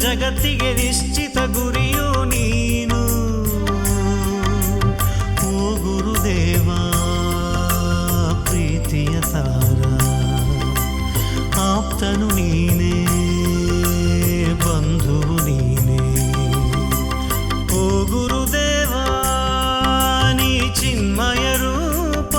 ಜಗತ್ತಿಗೆ ನಿಶ್ಚಿತ ಗುರಿಯು ನೀನು. ಓ ಗುರುದೇವ ಪ್ರೀತಿಯ ತಾರ, ಆಪ್ತನು ನೀನೇ, ಬಂಧುವು ನೀನೇ. ಓ ಗುರುದೇವ ನೀ ಚಿನ್ಮಯ ರೂಪ.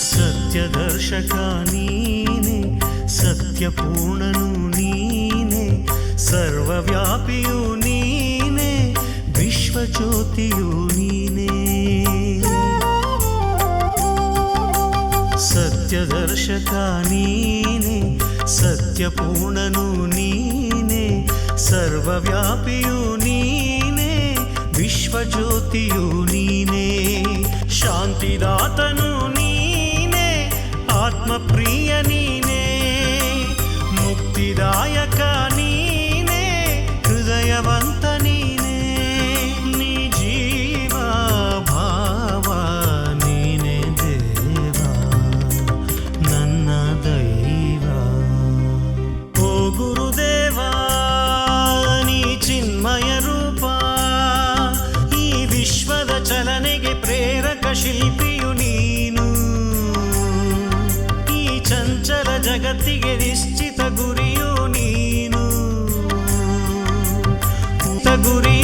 ಸತ್ಯದರ್ಶಕ ನೀನೆ, ಸತ್ಯಪೂರ್ಣನು ನೀನೆ, ಸರ್ವವ್ಯಾಪಿಯು ನೀನೆ, ವಿಶ್ವಜ್ಯೋತಿಯು ನೀನೆ. ಸತ್ಯದರ್ಶಕ ನೀನೆ, ಸತ್ಯಪೂರ್ಣನು ನೀನೆ, ಸರ್ವವ್ಯಾಪಿಯು ನೀನೆ, ವಿಶ್ವಜ್ಯೋತಿಯು ನೀನೆ. ಶಾಂತಿದಾತನು ನೀನೆ, ಆತ್ಮಪ್ರಿಯ ನೀನೆ, ಮುಕ್ತಿದಾಯಕ ನೀನೆ, ಹೃದಯವಂತ ನೀನೆ. ನೀ ಜೀವ ಭಾವ ನೀನೆ ದೇವ, ನನ್ನ ದೈವ. ಓ ಗುರುದೇವ ನೀ ಚಿನ್ಮಯ ರೂಪ, ಈ ವಿಶ್ವದ ಚಲನೆಗೆ ಪ್ರೇರಕ ಶಿಲ್ಪಿಯು ನೀನು. ಚಂಚಲ ಜಗತ್ತಿಗೆ ನಿಶ್ಚಿತ ಗುರಿಯು ನೀನು. ಗುರಿ